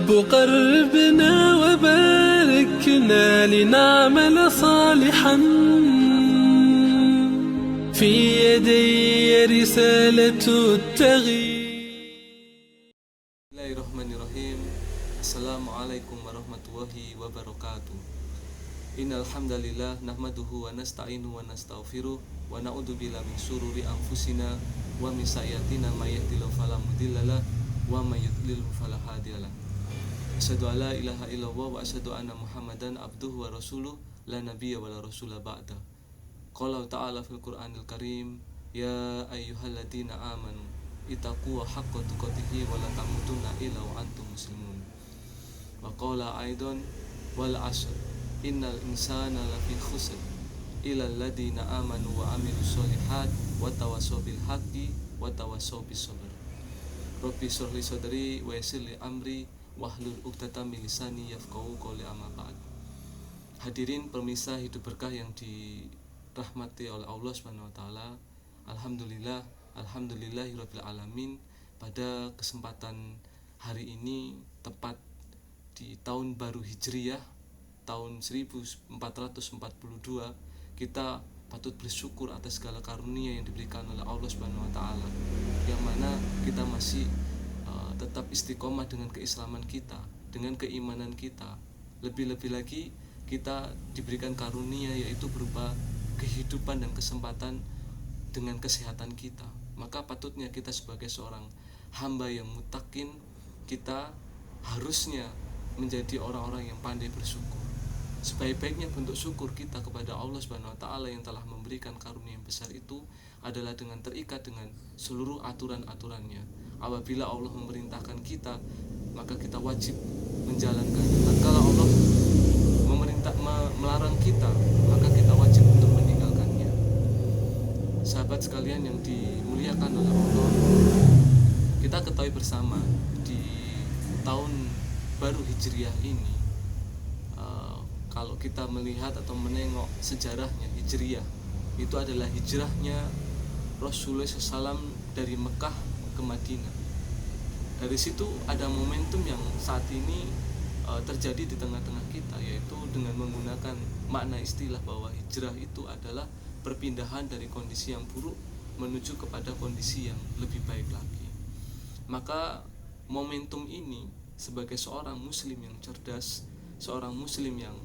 رب قربنا وباركنا لنعمل صالحا في يدي رسالة التغيير. Bismillahirrahmanirrahim. Assalamualaikum warahmatullahi wabarakatuh. Innal hamdalillah nahmaduhu wa nasta'inuhu wa nastaghfiruh wa na'udzu billahi min syururi anfusina wa min sayyi'atina may yahdihillahu fala mudhillalah wa may yudlil fala hadiyalah. Asyhadu an la ilaha illallah wa asyhadu anna Muhammadan abduhu wa rasuluh la nabiyya wa la rasula ba'da. Qala ta'ala fil Qur'anil Karim, ya ayyuhalladzina amanu ittaqu haqqa tuqatih wa la tamutunna illa wa antum muslimun. Wa qala aidan wal 'ashr innal insana lafi khusr illa alladzina amanu wa amilus solihat wa tawassaw bil haqqi wa tawassaw bis sabr. Rabbi shrah li sadri wa yassir li amri wahlul 'uqdatam min lisani yafqahu qawli amma ba'd. Hadirin pemirsa Hidup Berkah yang dirahmati oleh Allah Subhanahu wa taala. Alhamdulillahirabbil alamin. Pada kesempatan hari ini tepat di tahun baru Hijriyah tahun 1442, kita patut bersyukur atas segala karunia yang diberikan oleh Allah Subhanahu wa taala, yang mana kita masih tetap istiqomah dengan keislaman kita, dengan keimanan kita. Lebih-lebih lagi kita diberikan karunia, yaitu berupa kehidupan dan kesempatan dengan kesehatan kita. Maka patutnya kita sebagai seorang hamba yang mutakin, kita harusnya menjadi orang-orang yang pandai bersyukur. Sebaik-baiknya bentuk syukur kita kepada Allah Subhanahu wa taala yang telah memberikan karunia yang besar itu adalah dengan terikat dengan seluruh aturan-aturannya. Apabila Allah memerintahkan kita, maka kita wajib menjalankannya. Kalau Allah melarang kita, maka kita wajib untuk meninggalkannya. Sahabat sekalian yang dimuliakan oleh Allah, kita ketahui bersama di tahun baru Hijriah ini, kalau kita melihat atau menengok sejarahnya, Hijriah itu adalah hijrahnya Rasulullah SAW dari Mekah ke Madinah. Dari situ ada momentum yang saat ini terjadi di tengah-tengah kita, yaitu dengan menggunakan makna istilah bahwa hijrah itu adalah perpindahan dari kondisi yang buruk menuju kepada kondisi yang lebih baik lagi. Maka momentum ini sebagai seorang muslim yang cerdas, seorang muslim yang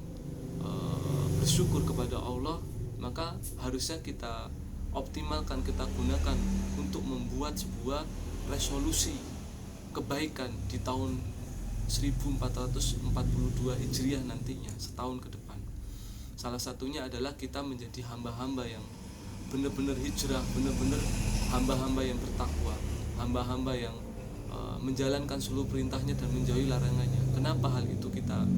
bersyukur kepada Allah, maka harusnya kita optimalkan, kita gunakan untuk membuat sebuah resolusi kebaikan di tahun 1442 Hijriah nantinya, setahun ke depan. Salah satunya adalah kita menjadi hamba-hamba yang benar-benar hijrah, benar-benar hamba-hamba yang bertakwa, hamba-hamba yang menjalankan seluruh perintahnya dan menjauhi larangannya. Kenapa hal itu kita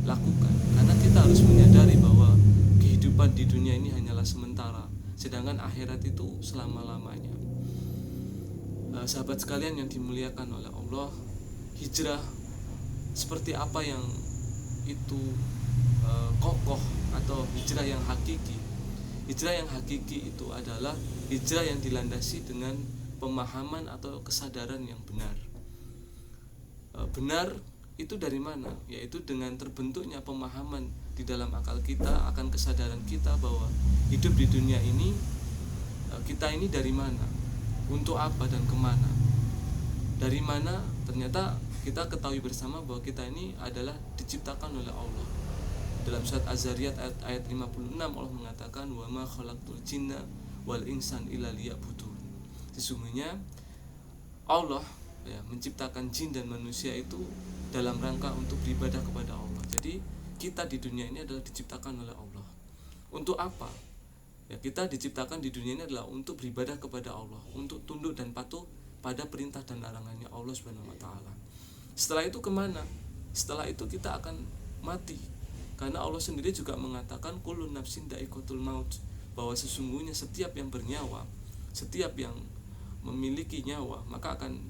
lakukan? Karena kita harus menyadari bahwa kehidupan di dunia ini hanyalah sementara, sedangkan akhirat itu selama-lamanya. Sahabat sekalian yang dimuliakan oleh Allah, hijrah seperti apa yang itu kokoh atau hijrah yang hakiki? Hijrah yang hakiki itu adalah hijrah yang dilandasi dengan pemahaman atau kesadaran yang benar. Benar itu dari mana? Yaitu dengan terbentuknya pemahaman di dalam akal kita akan kesadaran kita bahwa hidup di dunia ini, kita ini dari mana, untuk apa dan kemana. Dari mana? Ternyata kita ketahui bersama bahwa kita ini adalah diciptakan oleh Allah. Dalam surat Az-Zariyat ayat 56 Allah mengatakan, wa ma khalaqtul jinna wal insan illa liya'budun. Sesungguhnya Allah menciptakan jin dan manusia itu dalam rangka untuk beribadah kepada Allah. Jadi kita di dunia ini adalah diciptakan oleh Allah. Untuk apa? Ya, kita diciptakan di dunia ini adalah untuk beribadah kepada Allah, untuk tunduk dan patuh pada perintah dan larangannya Allah Subhanahu wa taala. Setelah itu kemana? Setelah itu kita akan mati. Karena Allah sendiri juga mengatakan kullu nafsin dha'iqatul maut, bahwa sesungguhnya setiap yang bernyawa, setiap yang memiliki nyawa, maka akan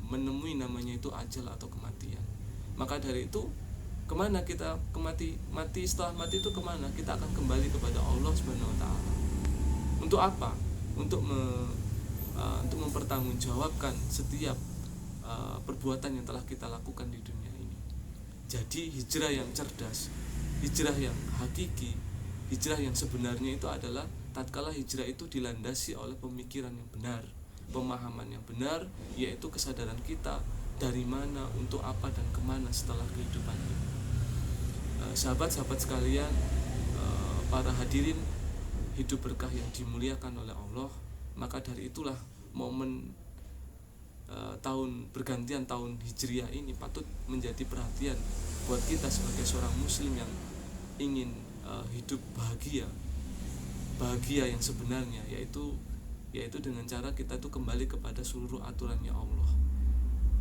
menemui namanya itu ajal atau kematian. Maka dari itu, kemana kita mati? Setelah mati itu kemana? Kita akan kembali kepada Allah Subhanahu wa taala. Untuk apa? Untuk mempertanggungjawabkan setiap perbuatan yang telah kita lakukan di dunia ini. Jadi hijrah yang cerdas, hijrah yang hakiki, hijrah yang sebenarnya itu adalah tatkala hijrah itu dilandasi oleh pemikiran yang benar, pemahaman yang benar, yaitu kesadaran kita dari mana, untuk apa, dan kemana setelah kehidupan ini. Sahabat-sahabat sekalian, para hadirin hidup berkah yang dimuliakan oleh Allah, maka dari itulah momen tahun pergantian tahun Hijriah ini patut menjadi perhatian buat kita sebagai seorang muslim yang ingin hidup bahagia yang sebenarnya, yaitu dengan cara kita tuh kembali kepada seluruh aturannya Allah,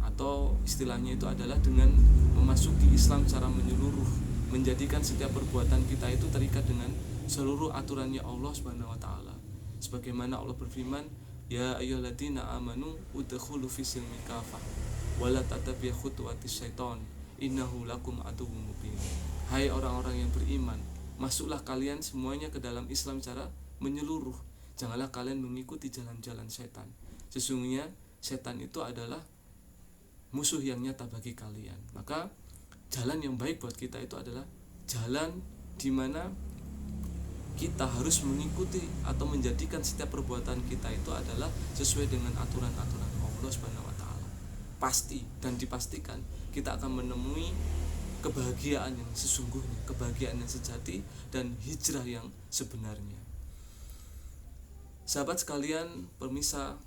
atau istilahnya itu adalah dengan memasuki Islam secara menyeluruh, menjadikan setiap perbuatan kita itu terikat dengan seluruh aturannya Allah Subhanahu wa taala. Sebagaimana Allah berfirman, ya ayyuhalladzina amanu udkhulu fis-silmi kafah wa la tattabi'u khutuwatis syaiton innahu lakum aduwwum mubin. Hai orang-orang yang beriman, masuklah kalian semuanya ke dalam Islam secara menyeluruh. Janganlah kalian mengikuti jalan-jalan setan. Sesungguhnya setan itu adalah musuh yang nyata bagi kalian. Maka jalan yang baik buat kita itu adalah jalan di mana kita harus mengikuti atau menjadikan setiap perbuatan kita itu adalah sesuai dengan aturan-aturan Allah Subhanahu wa taala. Pasti dan dipastikan kita akan menemui kebahagiaan yang sesungguhnya, kebahagiaan yang sejati, dan hijrah yang sebenarnya. Sahabat sekalian, pemirsa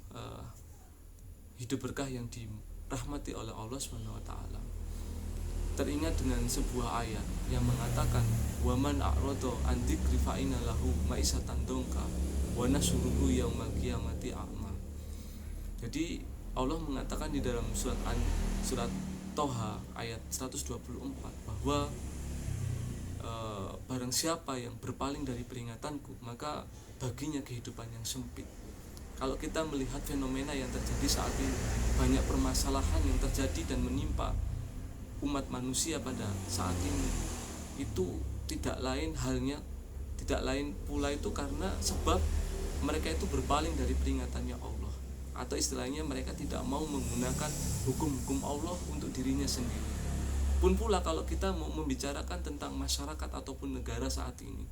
hidup berkah yang dirahmati oleh Allah Subhanahu wa taala, teringat dengan sebuah ayat yang mengatakan waman a'rado an dzikri fa inna lahu ma'isatan dongka wa nasuruhu yaumal qiyamati a'ma. Jadi Allah mengatakan di dalam surat Toha ayat 124 bahwa barang siapa yang berpaling dari peringatanku, maka baginya kehidupan yang sempit. Kalau kita melihat fenomena yang terjadi saat ini, banyak permasalahan yang terjadi dan menimpa umat manusia pada saat ini, itu tidak lain pula itu karena sebab mereka itu berpaling dari peringatannya Allah, atau istilahnya mereka tidak mau menggunakan hukum-hukum Allah untuk dirinya sendiri. Pun pula kalau kita mau membicarakan tentang masyarakat ataupun negara saat ini,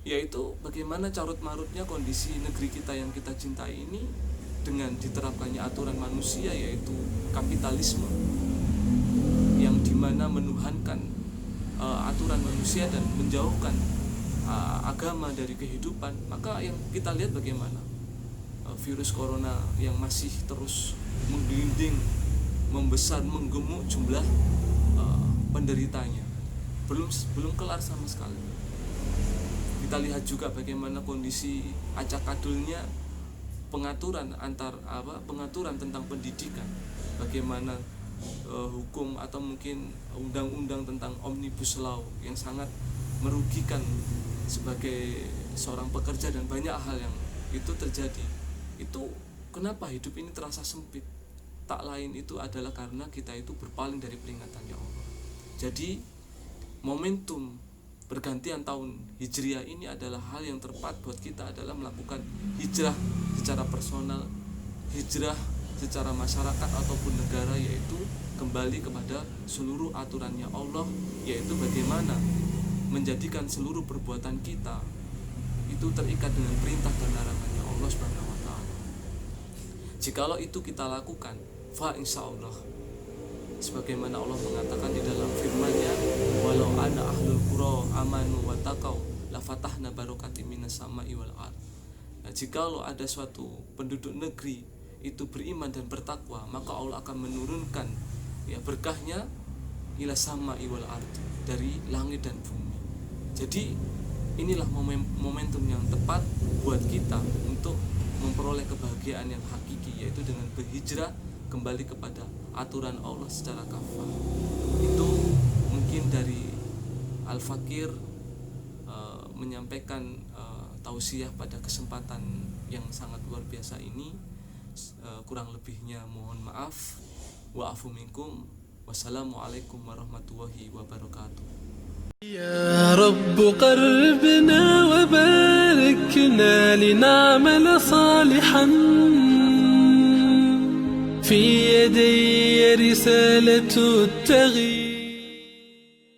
yaitu bagaimana carut-marutnya kondisi negeri kita yang kita cintai ini dengan diterapkannya aturan manusia, yaitu kapitalisme yang dimana menuhankan aturan manusia dan menjauhkan agama dari kehidupan. Maka yang kita lihat bagaimana virus corona yang masih terus menggelinding, membesar, menggemuk jumlah penderitanya, belum kelar sama sekali. Kita lihat juga bagaimana kondisi acak-adulnya pengaturan tentang pendidikan, bagaimana hukum atau mungkin undang-undang tentang Omnibus Law yang sangat merugikan sebagai seorang pekerja, dan banyak hal yang itu terjadi. Itu kenapa hidup ini terasa sempit? Tak lain itu adalah karena kita itu berpaling dari peringatannya Allah. Jadi momentum pergantian tahun Hijriah ini adalah hal yang tepat buat kita adalah melakukan hijrah secara personal, hijrah secara masyarakat ataupun negara, yaitu kembali kepada seluruh aturannya Allah, yaitu bagaimana menjadikan seluruh perbuatan kita itu terikat dengan perintah dan larangannya Allah Subhanahu wa taala. Jikalau itu kita lakukan, fa insyaallah, sebagaimana Allah mengatakan di dalam firman-Nya, walau ana ahlul qura amanu wa taqau la fatahna barakatim minas sama'i wal ard. Nah, jikalau ada suatu penduduk negeri itu beriman dan bertakwa, maka Allah akan menurunkan berkahnya ila sama'i wal ard, dari langit dan bumi. Jadi inilah momentum yang tepat buat kita untuk memperoleh kebahagiaan yang hakiki, yaitu dengan berhijrah kembali kepada aturan Allah secara kafah. Itu mungkin dari Al-Fakir menyampaikan tausiah pada kesempatan yang sangat luar biasa ini. Kurang lebihnya mohon maaf. Wa'afu minkum. Wassalamualaikum warahmatullahi wabarakatuh. يا رب قربنا وباركنا لنعمل صالحا في يدي رسالة التغيير.